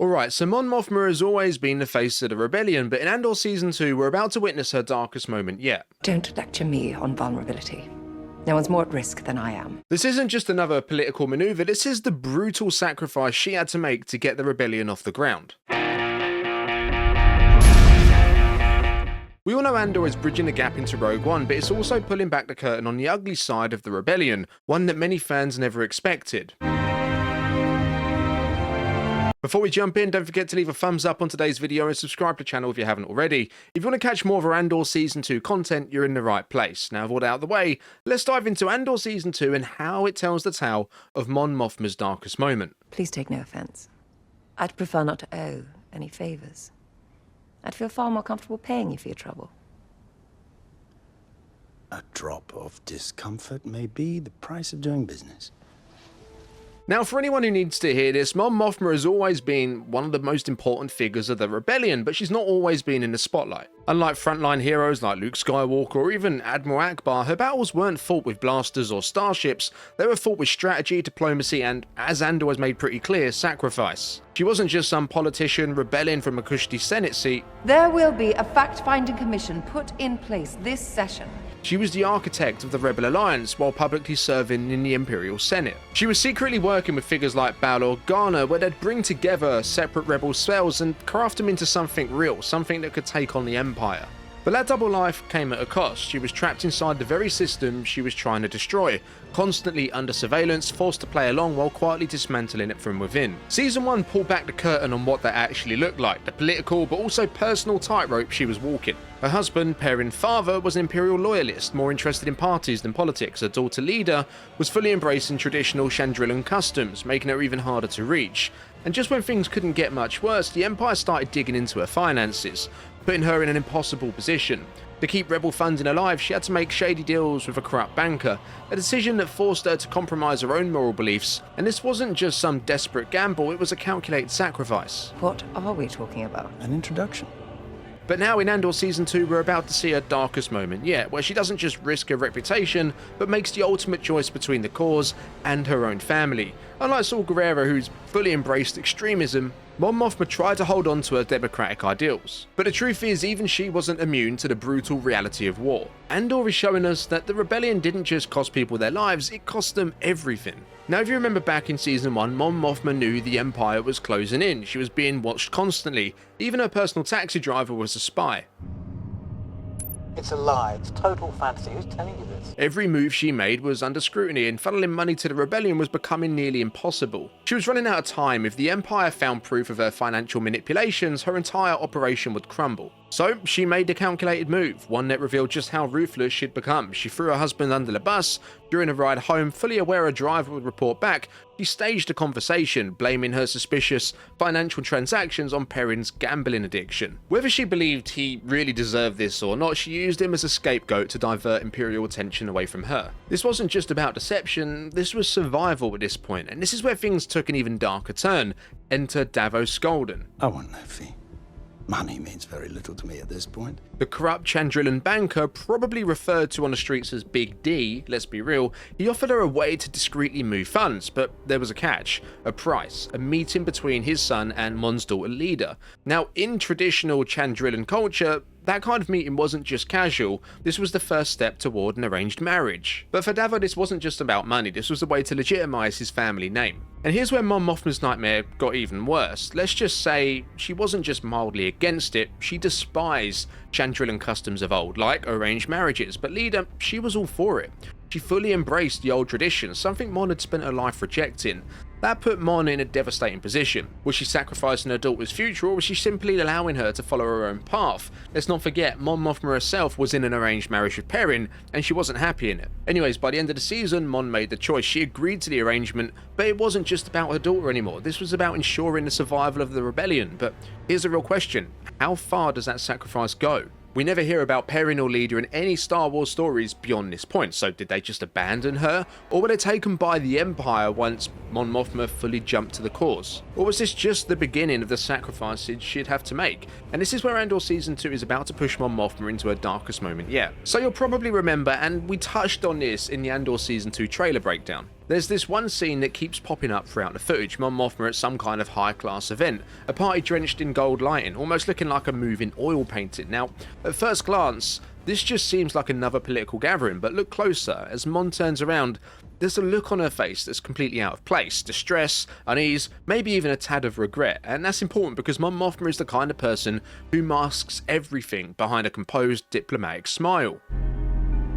Alright, so Mon Mothma has always been the face of the rebellion, but in Andor Season 2, we're about to witness her darkest moment yet. Don't lecture me on vulnerability. No one's more at risk than I am. This isn't just another political maneuver, this is the brutal sacrifice she had to make to get the rebellion off the ground. We all know Andor is bridging the gap into Rogue One, but it's also pulling back the curtain on the ugly side of the rebellion, one that many fans never expected. Before we jump in, don't forget to leave a thumbs up on today's video and subscribe to the channel if you haven't already. If you want to catch more of our Andor Season 2 content, you're in the right place. Now, with all that out of the way, let's dive into Andor Season 2 and how it tells the tale of Mon Mothma's darkest moment. Please take no offense. I'd prefer not to owe any favors. I'd feel far more comfortable paying you for your trouble. A drop of discomfort may be the price of doing business. Now, for anyone who needs to hear this, Mon Mothma has always been one of the most important figures of the rebellion, but she's not always been in the spotlight. Unlike frontline heroes like Luke Skywalker or even Admiral Akbar, her battles weren't fought with blasters or starships, they were fought with strategy, diplomacy and, as Andor has made pretty clear, sacrifice. She wasn't just some politician rebelling from a cushy Senate seat. There will be a fact-finding commission put in place this session. She was the architect of the Rebel Alliance while publicly serving in the Imperial Senate. She was secretly working with figures like Bail Organa, where they'd bring together separate rebel cells and craft them into something real, something that could take on the Empire. But that double life came at a cost. She was trapped inside the very system she was trying to destroy, constantly under surveillance, forced to play along while quietly dismantling it from within. Season 1 pulled back the curtain on what that actually looked like, the political but also personal tightrope she was walking. Her husband, Perrin's father, was an Imperial loyalist, more interested in parties than politics. Her daughter, Leader, was fully embracing traditional Chandrillan customs, making her even harder to reach. And just when things couldn't get much worse, the Empire started digging into her finances, putting her in an impossible position. To keep rebel funding alive, she had to make shady deals with a corrupt banker, a decision that forced her to compromise her own moral beliefs. And this wasn't just some desperate gamble, it was a calculated sacrifice. What are we talking about? An introduction. But now in Andor Season 2, we're about to see her darkest moment yet, where she doesn't just risk her reputation, but makes the ultimate choice between the cause and her own family. Unlike Saw Gerrera, who's fully embraced extremism, Mon Mothma tried to hold on to her democratic ideals. But the truth is, even she wasn't immune to the brutal reality of war. Andor is showing us that the rebellion didn't just cost people their lives, it cost them everything. Now, if you remember back in Season 1, Mon Mothma knew the Empire was closing in. She was being watched constantly. Even her personal taxi driver was a spy. It's a lie. It's total fantasy. Who's telling you this? Every move she made was under scrutiny, and funneling money to the rebellion was becoming nearly impossible. She was running out of time. If the Empire found proof of her financial manipulations, her entire operation would crumble. So she made the calculated move, one that revealed just how ruthless she'd become. She threw her husband under the bus. During a ride home, fully aware a driver would report back, she staged a conversation, blaming her suspicious financial transactions on Perrin's gambling addiction. Whether she believed he really deserved this or not, she used him as a scapegoat to divert Imperial attention away from her. This wasn't just about deception, this was survival at this point, and this is where things took an even darker turn. Enter Davos Golden. I want no fee. Money means very little to me at this point. The corrupt Chandrillan banker, probably referred to on the streets as Big D, let's be real, he offered her a way to discreetly move funds, but there was a catch, a price, a meeting between his son and Mon's daughter Leader. Now, in traditional Chandrillan culture, that kind of meeting wasn't just casual, this was the first step toward an arranged marriage. But for Davos, this wasn't just about money, this was a way to legitimize his family name. And here's where Mon Mothma's nightmare got even worse. Let's just say she wasn't just mildly against it, she despised Chandrillan customs of old, like arranged marriages, but Leader, she was all for it. She fully embraced the old traditions, something Mon had spent her life rejecting. That put Mon in a devastating position. Was she sacrificing her daughter's future, or was she simply allowing her to follow her own path? Let's not forget, Mon Mothma herself was in an arranged marriage with Perrin, and she wasn't happy in it. Anyways, by the end of the season, Mon made the choice. She agreed to the arrangement, but it wasn't just about her daughter anymore. This was about ensuring the survival of the rebellion. But here's a real question. How far does that sacrifice go? We never hear about Perrin or Leader in any Star Wars stories beyond this point, so did they just abandon her? Or were they taken by the Empire once Mon Mothma fully jumped to the cause? Or was this just the beginning of the sacrifices she'd have to make? And this is where Andor Season 2 is about to push Mon Mothma into her darkest moment yet. So you'll probably remember, and we touched on this in the Andor Season 2 trailer breakdown, There's this one scene that keeps popping up throughout the footage, Mon Mothma at some kind of high-class event, a party drenched in gold lighting, almost looking like a moving oil painting. Now, at first glance, this just seems like another political gathering, but look closer. As Mon turns around, there's a look on her face that's completely out of place. Distress, unease, maybe even a tad of regret. And that's important because Mon Mothma is the kind of person who masks everything behind a composed, diplomatic smile.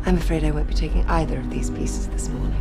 I'm afraid I won't be taking either of these pieces this morning.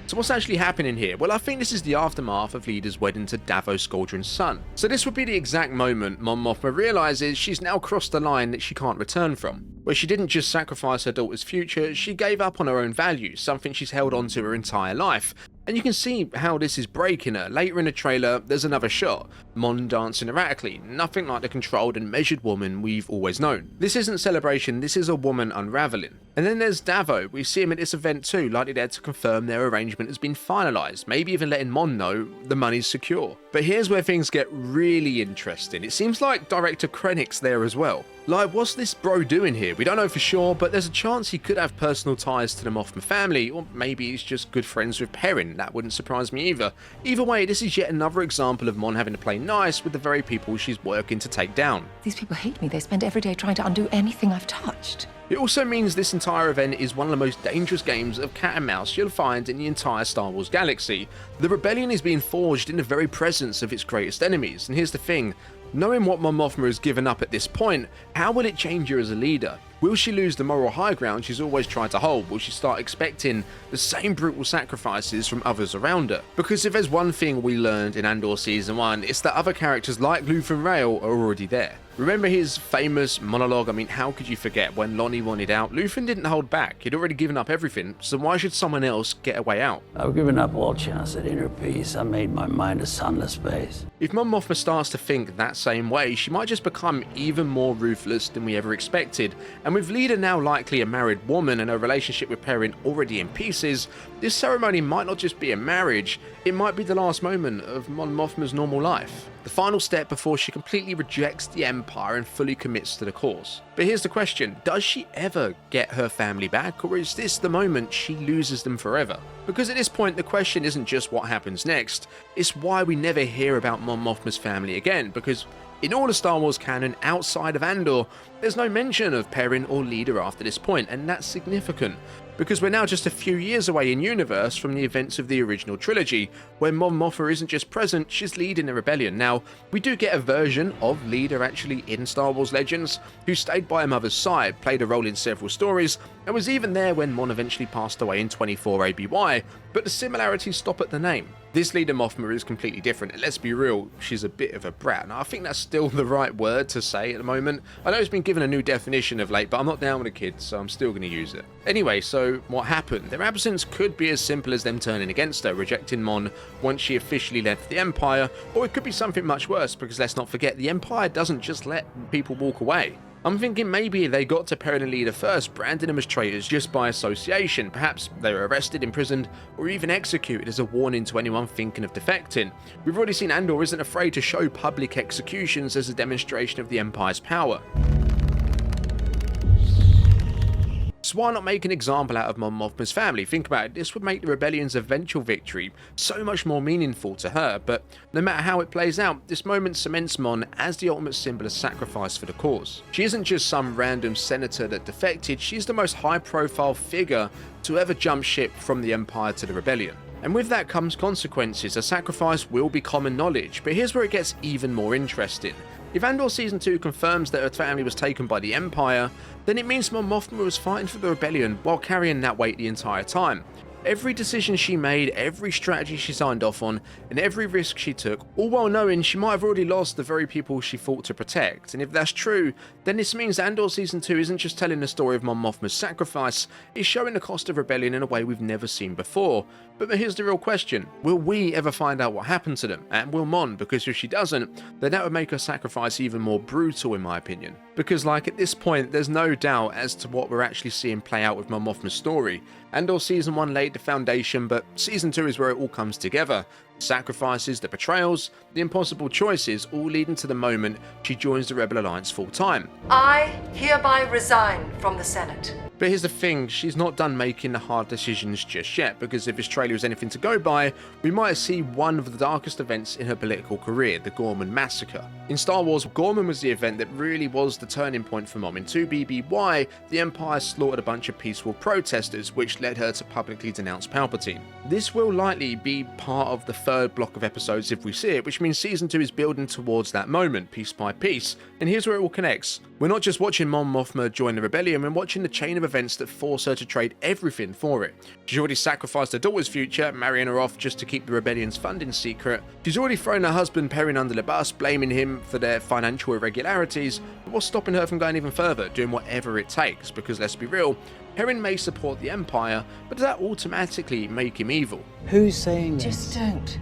So what's actually happening here? Well, I think this is the aftermath of Leader's wedding to Davos Squadron's son. So this would be the exact moment Mon Mothma realises she's now crossed the line that she can't return from. Where she didn't just sacrifice her daughter's future, she gave up on her own values, something she's held on to her entire life. And you can see how this is breaking her. Later in the trailer, there's another shot. Mon dancing erratically, nothing like the controlled and measured woman we've always known. This isn't celebration, this is a woman unraveling. And then there's Davo. We see him at this event too, likely there to confirm their arrangement has been finalised, maybe even letting Mon know the money's secure. But here's where things get really interesting. It seems like director Krennic's there as well. Like, what's this bro doing here? We don't know for sure, but there's a chance he could have personal ties to the Mothma family, or maybe he's just good friends with Perrin. That wouldn't surprise me either. Either way, this is yet another example of Mon having to play nice with the very people she's working to take down. These people hate me. They spend every day trying to undo anything I've touched. It also means this entire event is one of the most dangerous games of cat and mouse you'll find in the entire Star Wars galaxy. The rebellion is being forged in the very presence of its greatest enemies, and here's the thing. Knowing what Mon Mothma has given up at this point, how will it change her as a leader? Will she lose the moral high ground she's always tried to hold? Will she start expecting the same brutal sacrifices from others around her? Because if there's one thing we learned in Andor Season 1, it's that other characters like Luthen Rael are already there. Remember his famous monologue? I mean, how could you forget when Lonnie wanted out? Luthen didn't hold back. He'd already given up everything, so why should someone else get a way out? I've given up all chance at inner peace. I made my mind a sunless space. If Mon Mothma starts to think that same way, she might just become even more ruthless than we ever expected. And with Leader now likely a married woman and her relationship with Perrin already in pieces, this ceremony might not just be a marriage, it might be the last moment of Mon Mothma's normal life. The final step before she completely rejects the Empire and fully commits to the cause. But here's the question, does she ever get her family back, or is this the moment she loses them forever? Because at this point the question isn't just what happens next, it's why we never hear about Mon Mothma's family again, because in all the Star Wars canon outside of Andor, there's no mention of Perrin or Leader after this point, and that's significant. Because we're now just a few years away in universe from the events of the original trilogy, where Mon Mothma isn't just present, she's leading the rebellion. Now, we do get a version of Leader actually in Star Wars Legends, who stayed by her mother's side, played a role in several stories, and was even there when Mon eventually passed away in 24 ABY, but the similarities stop at the name. This Leader Mothma is completely different, and let's be real, she's a bit of a brat. Now, I think that's still the right word to say at the moment. I know it's been given a new definition of late, but I'm not down with the kids, so I'm still going to use it. Anyway, so what happened? Their absence could be as simple as them turning against her, rejecting Mon once she officially left the Empire, or it could be something much worse, because let's not forget, the Empire doesn't just let people walk away. I'm thinking maybe they got to Perrin and Leader first, branding them as traitors just by association. Perhaps they were arrested, imprisoned, or even executed as a warning to anyone thinking of defecting. We've already seen Andor isn't afraid to show public executions as a demonstration of the Empire's power. So why not make an example out of Mon Mothma's family? Think about it, this would make the rebellion's eventual victory so much more meaningful to her, but no matter how it plays out, this moment cements Mon as the ultimate symbol of sacrifice for the cause. She isn't just some random senator that defected, she's the most high-profile figure to ever jump ship from the Empire to the rebellion. And with that comes consequences. A sacrifice will be common knowledge, but here's where it gets even more interesting. If Andor Season 2 confirms that her family was taken by the Empire, then it means Mon Mothma was fighting for the rebellion while carrying that weight the entire time. Every decision she made, every strategy she signed off on, and every risk she took, all while knowing she might have already lost the very people she fought to protect. And if that's true, then this means Andor Season 2 isn't just telling the story of Mon Mothma's sacrifice, it's showing the cost of rebellion in a way we've never seen before. But here's the real question, will we ever find out what happened to them? And will Mon? Because if she doesn't, then that would make her sacrifice even more brutal in my opinion. Because like at this point, there's no doubt as to what we're actually seeing play out with Mon Mothma's story. Andor Season 1 laid the foundation, but Season 2 is where it all comes together. The sacrifices, the betrayals, the impossible choices, all leading to the moment she joins the Rebel Alliance full time. I hereby resign from the Senate. But here's the thing, she's not done making the hard decisions just yet, because if this trailer is anything to go by, we might see one of the darkest events in her political career, the Gorman Massacre. In Star Wars, Gorman was the event that really was the turning point for Mom. In 2BB-Y, the Empire slaughtered a bunch of peaceful protesters, which led her to publicly denounce Palpatine. This will likely be part of the third block of episodes if we see it, which means Season 2 is building towards that moment, piece by piece. And here's where it all connects. We're not just watching Mon Mothma join the rebellion, we're watching the chain of events that force her to trade everything for it. She's already sacrificed her daughter's future, marrying her off just to keep the rebellion's funding secret. She's already thrown her husband Perrin under the bus, blaming him for their financial irregularities. But what's stopping her from going even further, doing whatever it takes? Because let's be real, Perrin may support the Empire, but does that automatically make him evil? Who's saying this? Just don't.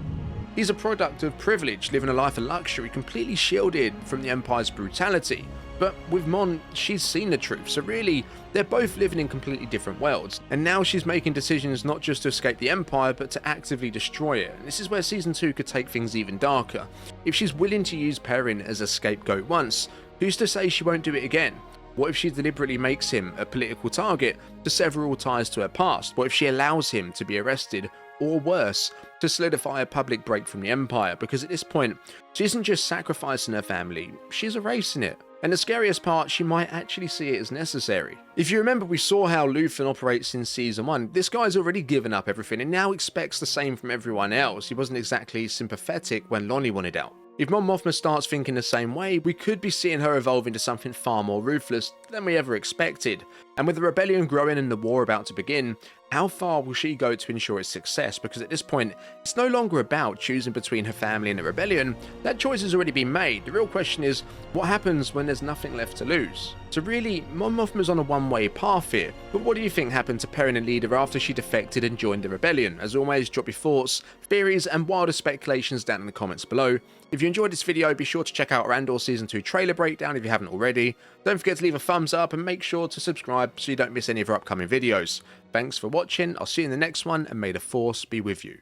He's a product of privilege, living a life of luxury, completely shielded from the Empire's brutality. But with Mon, she's seen the truth, so really, they're both living in completely different worlds. And now she's making decisions not just to escape the Empire, but to actively destroy it. And this is where Season 2 could take things even darker. If she's willing to use Perrin as a scapegoat once, who's to say she won't do it again? What if she deliberately makes him a political target to sever all ties to her past? What if she allows him to be arrested, or worse, to solidify a public break from the Empire? Because at this point, she isn't just sacrificing her family, she's erasing it. And the scariest part, she might actually see it as necessary. If you remember, we saw how Luthen operates in Season 1. This guy's already given up everything and now expects the same from everyone else. He wasn't exactly sympathetic when Lonnie wanted out. If Mon Mothma starts thinking the same way, we could be seeing her evolve into something far more ruthless than we ever expected. And with the rebellion growing and the war about to begin, how far will she go to ensure its success? Because at this point, it's no longer about choosing between her family and the rebellion. That choice has already been made. The real question is, what happens when there's nothing left to lose? So really, Mon Mothma's on a one-way path here. But what do you think happened to Perrin and Leader after she defected and joined the rebellion? As always, drop your thoughts, theories, and wilder speculations down in the comments below. If you enjoyed this video, be sure to check out our Andor Season 2 trailer breakdown if you haven't already. Don't forget to leave a thumbs up and make sure to subscribe so you don't miss any of our upcoming videos. Thanks for watching, I'll see you in the next one, and may the Force be with you.